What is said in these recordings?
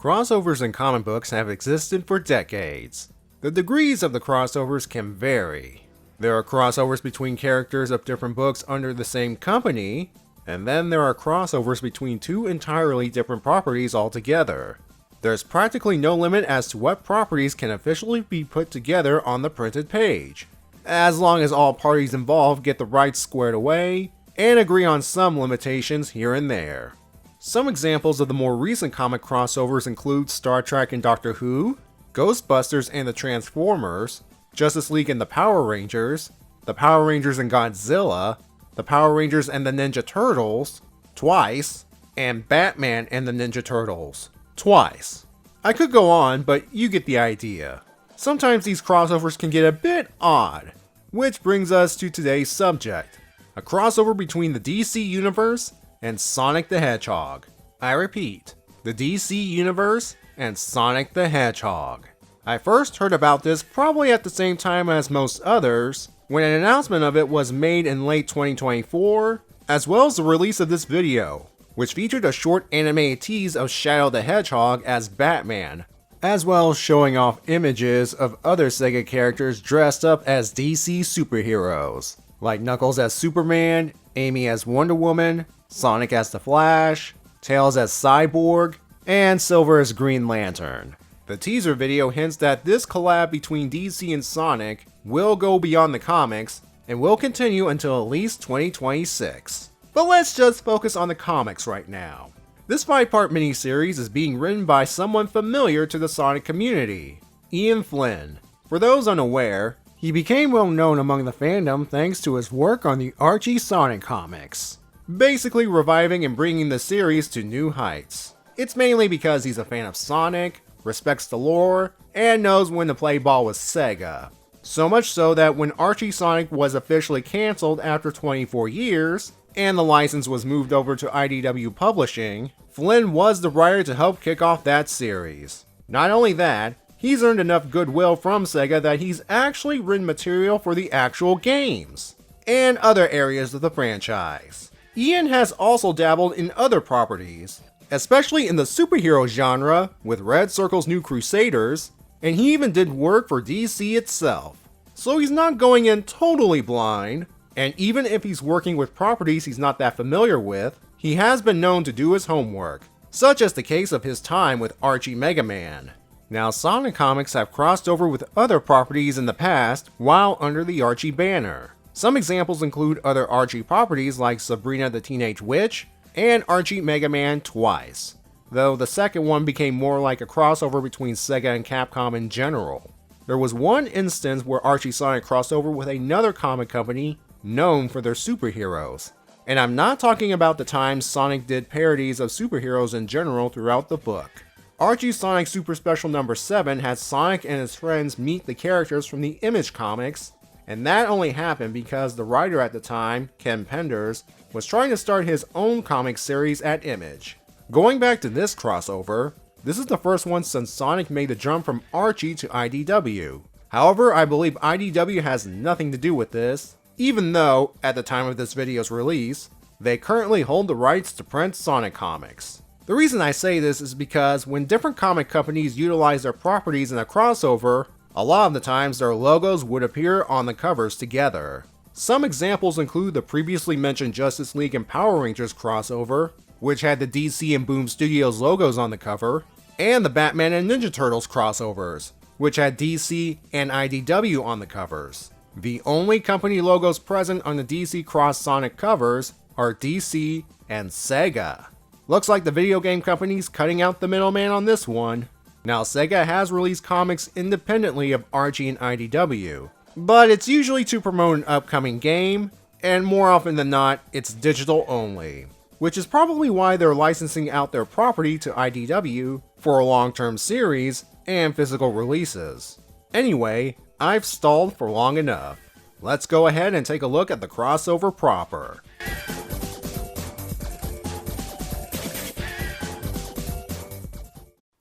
Crossovers in comic books have existed for decades. The degrees of the crossovers can vary. There are crossovers between characters of different books under the same company, and then there are crossovers between two entirely different properties altogether. There's practically no limit as to what properties can officially be put together on the printed page, as long as all parties involved get the rights squared away and agree on some limitations here and there. Some examples of the more recent comic crossovers include Star Trek and Doctor Who, Ghostbusters and the Transformers, Justice League and the Power Rangers and Godzilla, the Power Rangers and the Ninja Turtles, twice, and Batman and the Ninja Turtles, twice. I could go on, but you get the idea. Sometimes these crossovers can get a bit odd, which brings us to today's subject, a crossover between the DC Universe and Sonic the Hedgehog. I repeat, the DC Universe and Sonic the Hedgehog. I first heard about this probably at the same time as most others, when an announcement of it was made in late 2024, as well as the release of this video, which featured a short animated tease of Shadow the Hedgehog as Batman, as well as showing off images of other Sega characters dressed up as DC superheroes, like Knuckles as Superman, Amy as Wonder Woman, Sonic as the Flash, Tails as Cyborg, and Silver as Green Lantern. The teaser video hints that this collab between DC and Sonic will go beyond the comics and will continue until at least 2026. But let's just focus on the comics right now. This 5-part miniseries is being written by someone familiar to the Sonic community, Ian Flynn. For those unaware, he became well known among the fandom thanks to his work on the Archie Sonic comics, basically reviving and bringing the series to new heights. It's mainly because he's a fan of Sonic, respects the lore, and knows when to play ball with Sega. So much so that when Archie Sonic was officially cancelled after 24 years, and the license was moved over to IDW Publishing, Flynn was the writer to help kick off that series. Not only that, he's earned enough goodwill from Sega that he's actually written material for the actual games, and other areas of the franchise. Ian has also dabbled in other properties, especially in the superhero genre with Red Circle's New Crusaders, and he even did work for DC itself. So he's not going in totally blind, and even if he's working with properties he's not that familiar with, he has been known to do his homework, such as the case of his time with Archie Megaman. Now, Sonic comics have crossed over with other properties in the past while under the Archie banner. Some examples include other Archie properties like Sabrina the Teenage Witch and Archie Megaman twice, though the second one became more like a crossover between Sega and Capcom in general. There was one instance where Archie Sonic crossed over with another comic company known for their superheroes, and I'm not talking about the times Sonic did parodies of superheroes in general throughout the book. Archie Sonic Super Special number 7 had Sonic and his friends meet the characters from the Image comics, and that only happened because the writer at the time, Ken Penders, was trying to start his own comic series at Image. Going back to this crossover, this is the first one since Sonic made the jump from Archie to IDW. However, I believe IDW has nothing to do with this, even though, at the time of this video's release, they currently hold the rights to print Sonic comics. The reason I say this is because when different comic companies utilize their properties in a crossover, a lot of the times their logos would appear on the covers together. Some examples include the previously mentioned Justice League and Power Rangers crossover, which had the DC and Boom Studios logos on the cover, and the Batman and Ninja Turtles crossovers, which had DC and IDW on the covers. The only company logos present on the DC Cross Sonic covers are DC and Sega. Looks like the video game company's cutting out the middleman on this one. Now, Sega has released comics independently of Archie and IDW, but it's usually to promote an upcoming game, and more often than not, it's digital only, which is probably why they're licensing out their property to IDW for a long-term series and physical releases. Anyway, I've stalled for long enough. Let's go ahead and take a look at the crossover proper.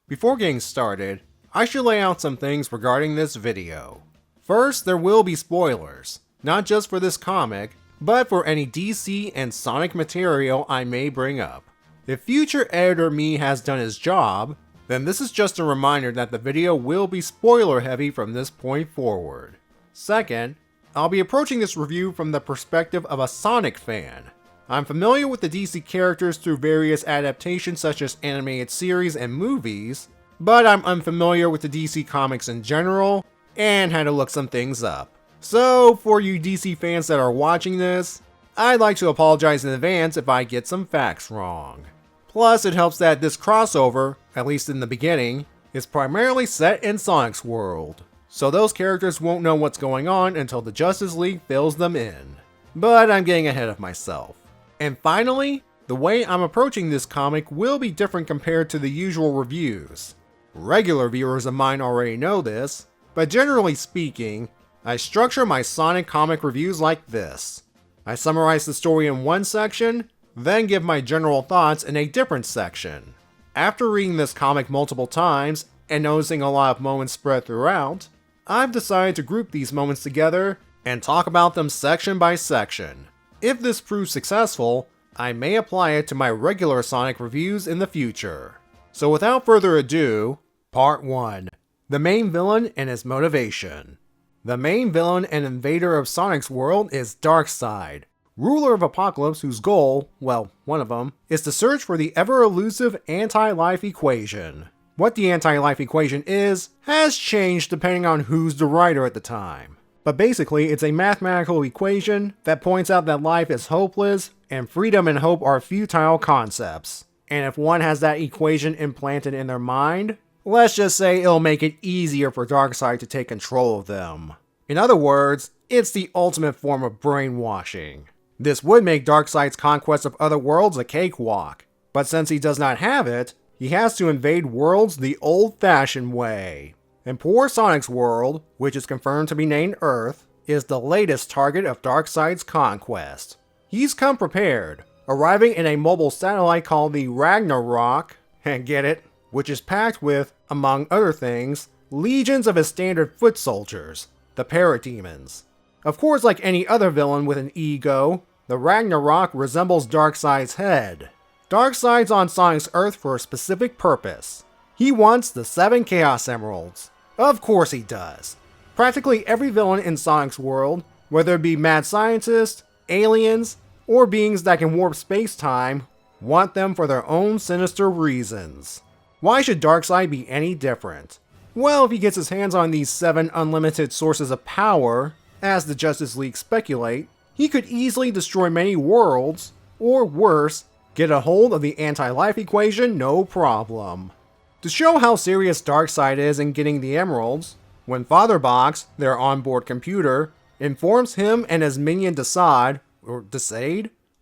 Before getting started, I should lay out some things regarding this video. First, there will be spoilers, not just for this comic, but for any DC and Sonic material I may bring up. If future editor me has done his job, then this is just a reminder that the video will be spoiler heavy from this point forward. Second, I'll be approaching this review from the perspective of a Sonic fan. I'm familiar with the DC characters through various adaptations such as animated series and movies, but I'm unfamiliar with the DC comics in general, and had to look some things up. So, for you DC fans that are watching this, I'd like to apologize in advance if I get some facts wrong. Plus, it helps that this crossover, at least in the beginning, is primarily set in Sonic's world, so those characters won't know what's going on until the Justice League fills them in. But I'm getting ahead of myself. And finally, the way I'm approaching this comic will be different compared to the usual reviews. Regular viewers of mine already know this, but generally speaking, I structure my Sonic comic reviews like this. I summarize the story in one section, then give my general thoughts in a different section. After reading this comic multiple times and noticing a lot of moments spread throughout, I've decided to group these moments together and talk about them section by section. If this proves successful, I may apply it to my regular Sonic reviews in the future. So without further ado, Part 1. The main villain and his motivation. The main villain and invader of Sonic's world is Darkseid, ruler of Apocalypse whose goal, well, one of them, is to search for the ever-elusive anti-life equation. What the anti-life equation is has changed depending on who's the writer at the time. But basically, it's a mathematical equation that points out that life is hopeless and freedom and hope are futile concepts. And if one has that equation implanted in their mind, let's just say it'll make it easier for Darkseid to take control of them. In other words, it's the ultimate form of brainwashing. This would make Darkseid's conquest of other worlds a cakewalk, but since he does not have it, he has to invade worlds the old-fashioned way. And poor Sonic's world, which is confirmed to be named Earth, is the latest target of Darkseid's conquest. He's come prepared, arriving in a mobile satellite called the Ragnarok, and get it, which is packed with, among other things, legions of his standard foot soldiers, the parademons. Of course, like any other villain with an ego, the Ragnarok resembles Darkseid's head. Darkseid's on Sonic's Earth for a specific purpose. He wants the 7 Chaos Emeralds. Of course he does. Practically every villain in Sonic's world, whether it be mad scientists, aliens, or beings that can warp space-time, want them for their own sinister reasons. Why should Darkseid be any different? Well, if he gets his hands on these 7 unlimited sources of power, as the Justice League speculate, he could easily destroy many worlds, or worse, get a hold of the anti-life equation no problem. To show how serious Darkseid is in getting the emeralds, when Father Box, their onboard computer, informs him and his minion Desaid,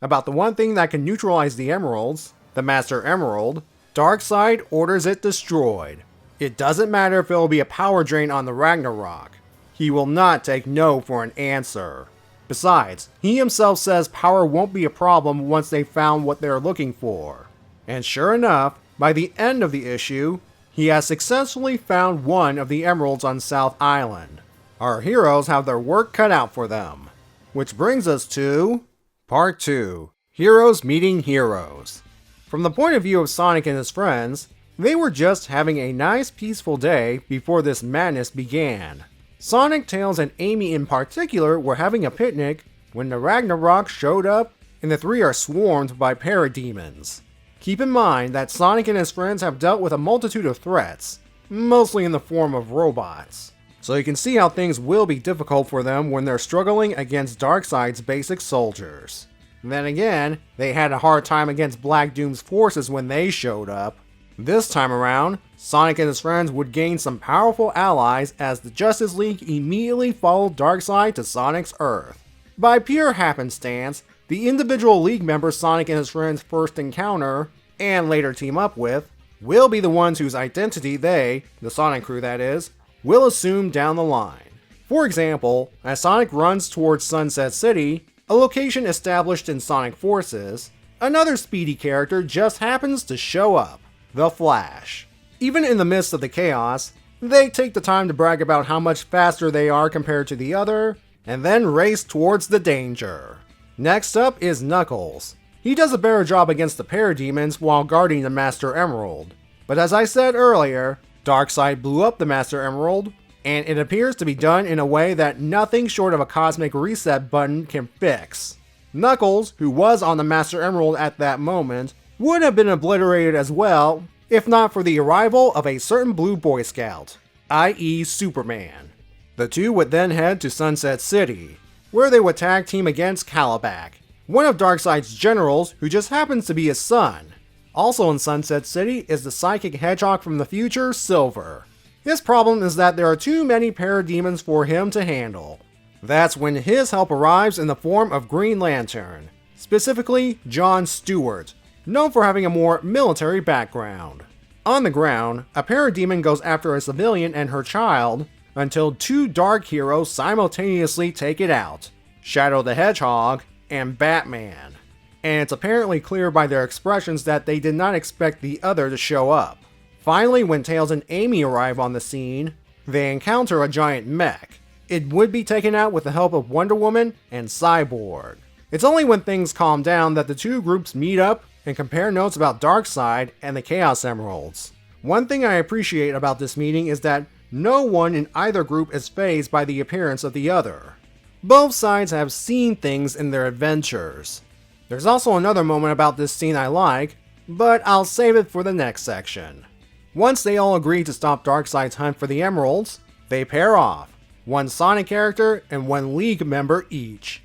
about the one thing that can neutralize the emeralds, the Master Emerald, Darkseid orders it destroyed. It doesn't matter if it'll be a power drain on the Ragnarok. He will not take no for an answer. Besides, he himself says power won't be a problem once they've found what they're looking for. And sure enough, by the end of the issue, he has successfully found one of the emeralds on South Island. Our heroes have their work cut out for them. Which brings us to Part 2. Heroes Meeting Heroes. From the point of view of Sonic and his friends, they were just having a nice peaceful day before this madness began. Sonic, Tails, and Amy in particular were having a picnic when the Ragnarok showed up and the three are swarmed by parademons. Keep in mind that Sonic and his friends have dealt with a multitude of threats, mostly in the form of robots. So you can see how things will be difficult for them when they're struggling against Darkseid's basic soldiers. Then again, they had a hard time against Black Doom's forces when they showed up. This time around, Sonic and his friends would gain some powerful allies as the Justice League immediately followed Darkseid to Sonic's Earth. By pure happenstance, the individual League members Sonic and his friends first encounter, and later team up with, will be the ones whose identity they, the Sonic crew that is, will assume down the line. For example, as Sonic runs towards Sunset City, a location established in Sonic Forces, another speedy character just happens to show up, the Flash. Even in the midst of the chaos, they take the time to brag about how much faster they are compared to the other, and then race towards the danger. Next up is Knuckles. He does a better job against the parademons while guarding the Master Emerald. But as I said earlier, Darkseid blew up the Master Emerald, and it appears to be done in a way that nothing short of a cosmic reset button can fix. Knuckles, who was on the Master Emerald at that moment, would have been obliterated as well, if not for the arrival of a certain Blue Boy Scout, i.e. Superman. The two would then head to Sunset City, where they would tag team against Calabac, one of Darkseid's generals who just happens to be his son. Also in Sunset City is the psychic hedgehog from the future, Silver. His problem is that there are too many parademons for him to handle. That's when his help arrives in the form of Green Lantern, specifically John Stewart, known for having a more military background. On the ground, a parademon goes after a civilian and her child until two dark heroes simultaneously take it out, Shadow the Hedgehog and Batman. And it's apparently clear by their expressions that they did not expect the other to show up. Finally, when Tails and Amy arrive on the scene, they encounter a giant mech. It would be taken out with the help of Wonder Woman and Cyborg. It's only when things calm down that the two groups meet up and compare notes about Darkseid and the Chaos Emeralds. One thing I appreciate about this meeting is that no one in either group is fazed by the appearance of the other. Both sides have seen things in their adventures. There's also another moment about this scene I like, but I'll save it for the next section. Once they all agree to stop Darkseid's hunt for the emeralds, they pair off, one Sonic character and one League member each.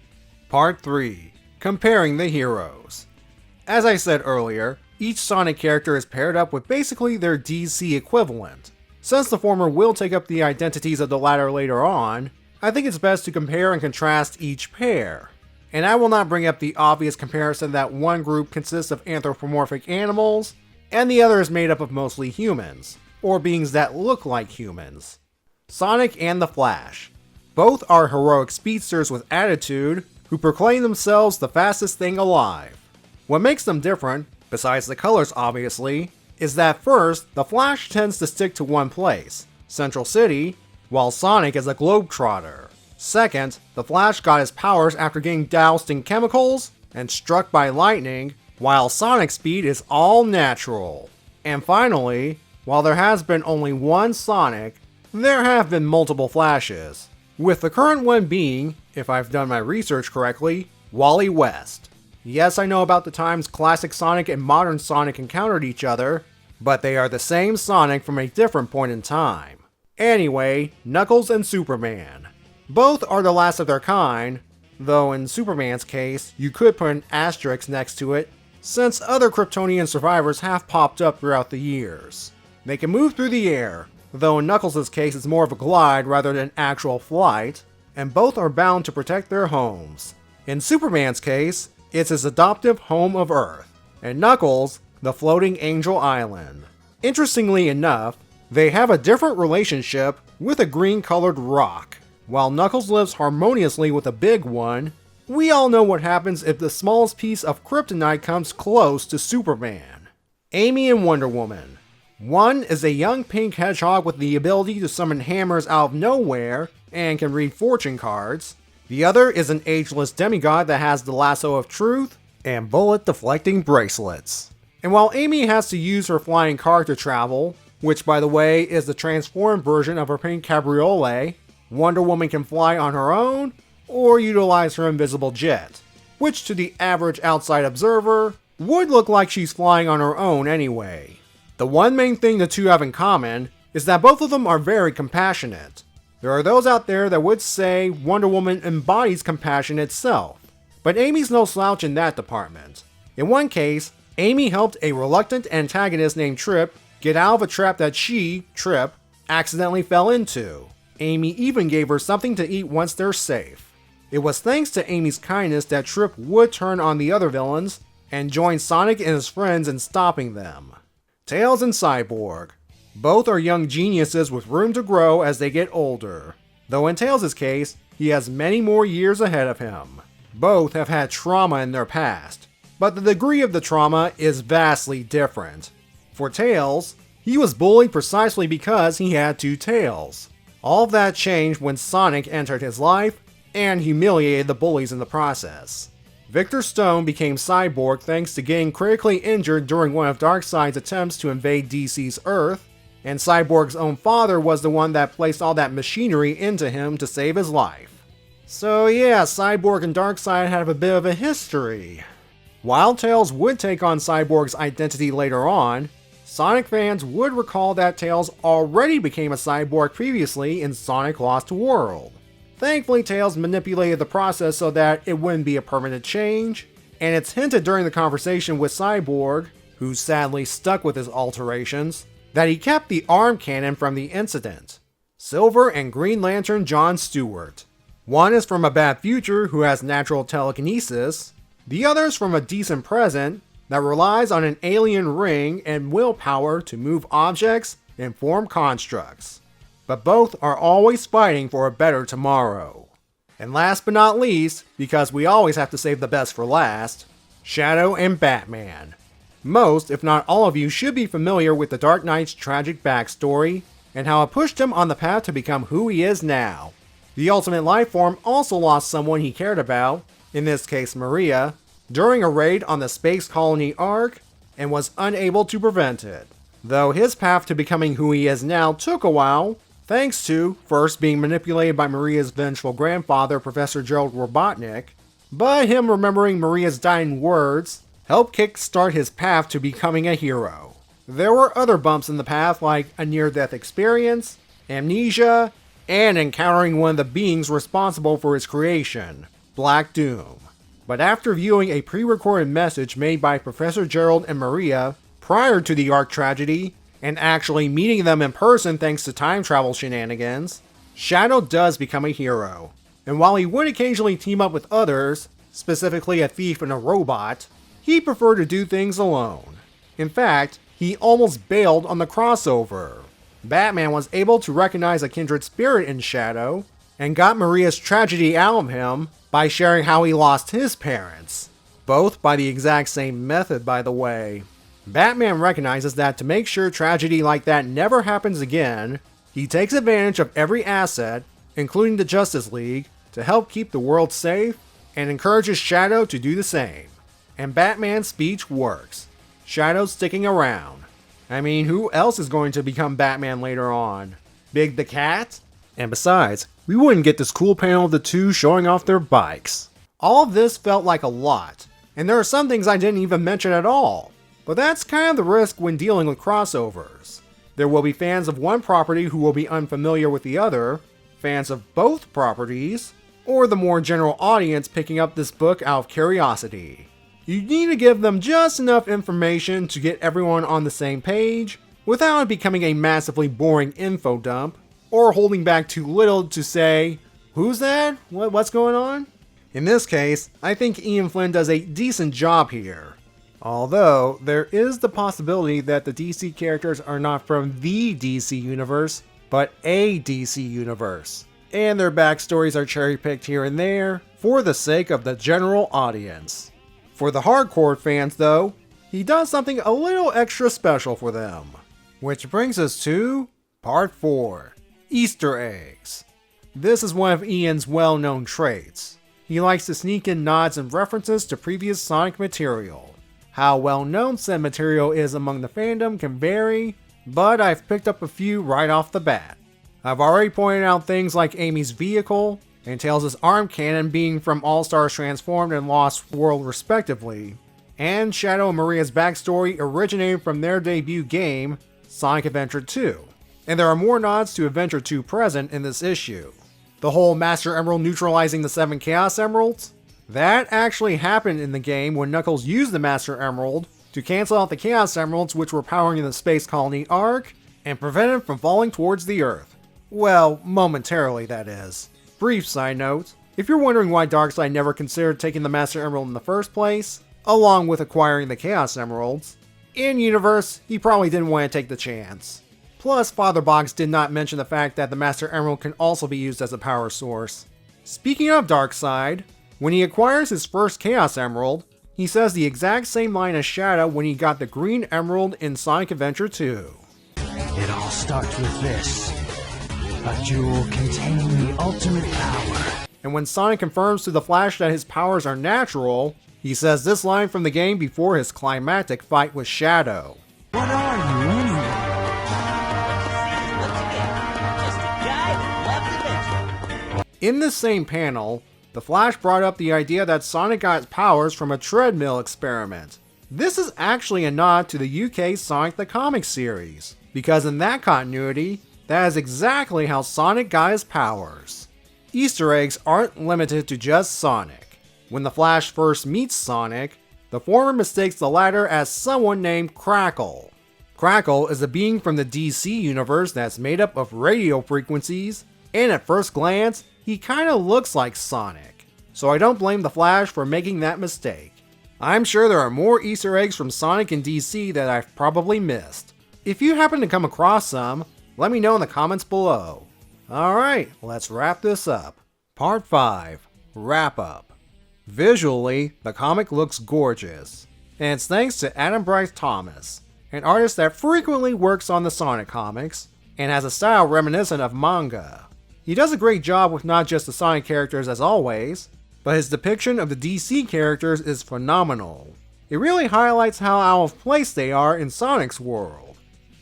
Part 3. Comparing the heroes. As I said earlier, each Sonic character is paired up with basically their DC equivalent. Since the former will take up the identities of the latter later on, I think it's best to compare and contrast each pair. And I will not bring up the obvious comparison that one group consists of anthropomorphic animals, and the other is made up of mostly humans, or beings that look like humans. Sonic and the Flash. Both are heroic speedsters with attitude, who proclaim themselves the fastest thing alive. What makes them different, besides the colors obviously, is that first, the Flash tends to stick to one place, Central City, while Sonic is a globetrotter. Second, the Flash got his powers after getting doused in chemicals and struck by lightning, while Sonic's speed is all natural. And finally, while there has been only one Sonic, there have been multiple Flashes, with the current one being, if I've done my research correctly, Wally West. Yes, I know about the times classic Sonic and modern Sonic encountered each other, but they are the same Sonic from a different point in time. Anyway, Knuckles and Superman. Both are the last of their kind, though in Superman's case, you could put an asterisk next to it, since other Kryptonian survivors have popped up throughout the years. They can move through the air, though in Knuckles' case it's more of a glide rather than actual flight, and both are bound to protect their homes. In Superman's case, it's his adoptive home of Earth, and Knuckles, the floating Angel Island. Interestingly enough, they have a different relationship with a green-colored rock. While Knuckles lives harmoniously with a big one, we all know what happens if the smallest piece of kryptonite comes close to Superman. Amy and Wonder Woman. One is a young pink hedgehog with the ability to summon hammers out of nowhere and can read fortune cards. The other is an ageless demigod that has the lasso of truth and bullet-deflecting bracelets. And while Amy has to use her flying car to travel, which by the way is the transformed version of her pink cabriolet, Wonder Woman can fly on her own, or utilize her invisible jet, which to the average outside observer, would look like she's flying on her own anyway. The one main thing the two have in common is that both of them are very compassionate. There are those out there that would say Wonder Woman embodies compassion itself, but Amy's no slouch in that department. In one case, Amy helped a reluctant antagonist named Trip get out of a trap that she, Trip, accidentally fell into. Amy even gave her something to eat once they're safe. It was thanks to Amy's kindness that Trip would turn on the other villains and join Sonic and his friends in stopping them. Tails and Cyborg. Both are young geniuses with room to grow as they get older, though in Tails' case, he has many more years ahead of him. Both have had trauma in their past, but the degree of the trauma is vastly different. For Tails, he was bullied precisely because he had two tails. All of that changed when Sonic entered his life and humiliated the bullies in the process. Victor Stone became Cyborg thanks to getting critically injured during one of Darkseid's attempts to invade DC's Earth, and Cyborg's own father was the one that placed all that machinery into him to save his life. So yeah, Cyborg and Darkseid have a bit of a history. While Tails would take on Cyborg's identity later on, Sonic fans would recall that Tails already became a cyborg previously in Sonic Lost World. Thankfully, Tails manipulated the process so that it wouldn't be a permanent change, and it's hinted during the conversation with Cyborg, who's sadly stuck with his alterations, that he kept the arm cannon from the incident. Silver and Green Lantern John Stewart. One is from a bad future who has natural telekinesis, the other is from a decent present that relies on an alien ring and willpower to move objects and form constructs. But both are always fighting for a better tomorrow. And last but not least, because we always have to save the best for last, Shadow and Batman. Most, if not all of you, should be familiar with the Dark Knight's tragic backstory and how it pushed him on the path to become who he is now. The Ultimate Lifeform also lost someone he cared about, in this case Maria, during a raid on the space colony Ark, and was unable to prevent it. Though his path to becoming who he is now took a while, thanks to first being manipulated by Maria's vengeful grandfather, Professor Gerald Robotnik, but him remembering Maria's dying words helped kickstart his path to becoming a hero. There were other bumps in the path like a near-death experience, amnesia, and encountering one of the beings responsible for his creation, Black Doom. But after viewing a pre-recorded message made by Professor Gerald and Maria prior to the Ark tragedy, and actually meeting them in person thanks to time travel shenanigans, Shadow does become a hero. And while he would occasionally team up with others, specifically a thief and a robot, he preferred to do things alone. In fact, he almost bailed on the crossover. Batman was able to recognize a kindred spirit in Shadow, and got Maria's tragedy out of him by sharing how he lost his parents. Both by the exact same method, by the way. Batman recognizes that to make sure tragedy like that never happens again, he takes advantage of every asset, including the Justice League, to help keep the world safe, and encourages Shadow to do the same. And Batman's speech works. Shadow's sticking around. I mean, who else is going to become Batman later on? Big the Cat? And besides, we wouldn't get this cool panel of the two showing off their bikes. All of this felt like a lot, and there are some things I didn't even mention at all. But that's kind of the risk when dealing with crossovers. There will be fans of one property who will be unfamiliar with the other, fans of both properties, or the more general audience picking up this book out of curiosity. You need to give them just enough information to get everyone on the same page, without it becoming a massively boring info dump, or holding back too little to say, who's that? What's going on? In this case, I think Ian Flynn does a decent job here. Although, there is the possibility that the DC characters are not from the DC universe, but a DC universe, and their backstories are cherry-picked here and there for the sake of the general audience. For the hardcore fans though, he does something a little extra special for them. Which brings us to Part 4, Easter eggs. This is one of Ian's well-known traits. He likes to sneak in nods and references to previous Sonic material. How well known said material is among the fandom can vary, but I've picked up a few right off the bat. I've already pointed out things like Amy's vehicle, and Tails' arm cannon being from All-Stars Transformed and Lost World respectively, and Shadow and Maria's backstory originating from their debut game, Sonic Adventure 2. And there are more nods to Adventure 2 present in this issue. The whole Master Emerald neutralizing the 7 Chaos Emeralds? That actually happened in the game when Knuckles used the Master Emerald to cancel out the Chaos Emeralds which were powering the space colony Ark and prevent it from falling towards the Earth. Well, momentarily that is. Brief side note, if you're wondering why Darkseid never considered taking the Master Emerald in the first place, along with acquiring the Chaos Emeralds, in-universe, he probably didn't want to take the chance. Plus, Father Boggs did not mention the fact that the Master Emerald can also be used as a power source. Speaking of Darkseid, when he acquires his first Chaos Emerald, he says the exact same line as Shadow when he got the Green Emerald in Sonic Adventure 2. It all starts with this. A jewel containing the ultimate power. and when Sonic confirms to the Flash that his powers are natural, he says this line from the game before his climactic fight with Shadow. What are you anyway? In this same panel, the Flash brought up the idea that Sonic got his powers from a treadmill experiment. This is actually a nod to the UK Sonic the Comic series, because in that continuity, that is exactly how Sonic got his powers. Easter eggs aren't limited to just Sonic. When the Flash first meets Sonic, the former mistakes the latter as someone named Crackle. Crackle is a being from the DC universe that's made up of radio frequencies, and at first glance, he kinda looks like Sonic. So I don't blame the Flash for making that mistake. I'm sure there are more Easter eggs from Sonic and DC that I've probably missed. If you happen to come across some, let me know in the comments below. Alright, let's wrap this up. Part 5, Wrap Up. Visually, the comic looks gorgeous, and it's thanks to Adam Bryce Thomas, an artist that frequently works on the Sonic comics, and has a style reminiscent of manga. He does a great job with not just the Sonic characters as always, but his depiction of the DC characters is phenomenal. It really highlights how out of place they are in Sonic's world.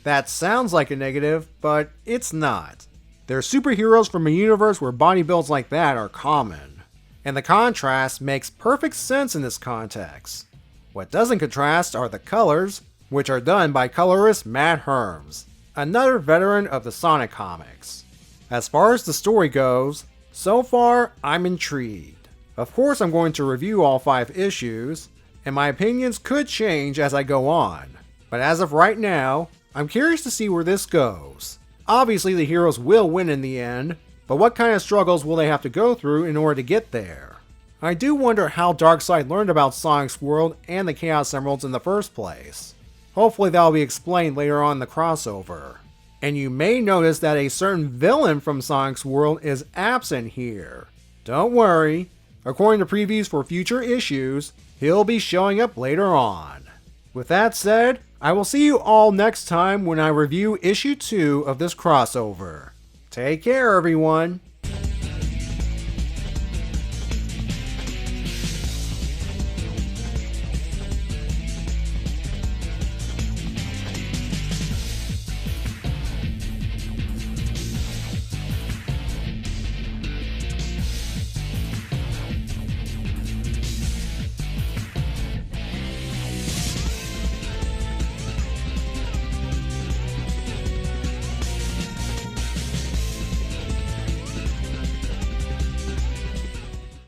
That sounds like a negative, but it's not. They're superheroes from a universe where body builds like that are common, and the contrast makes perfect sense in this context. What doesn't contrast are the colors, which are done by colorist Matt Herms, another veteran of the Sonic comics. As far as the story goes, so far I'm intrigued. Of course I'm going to review all 5 issues, and my opinions could change as I go on, but as of right now, I'm curious to see where this goes. Obviously the heroes will win in the end, but what kind of struggles will they have to go through in order to get there? I do wonder how Darkseid learned about Sonic's world and the Chaos Emeralds in the first place. Hopefully that'll be explained later on in the crossover. And you may notice that a certain villain from Sonic's world is absent here. Don't worry, according to previews for future issues, he'll be showing up later on. With that said, I will see you all next time when I review issue 2 of this crossover. Take care everyone!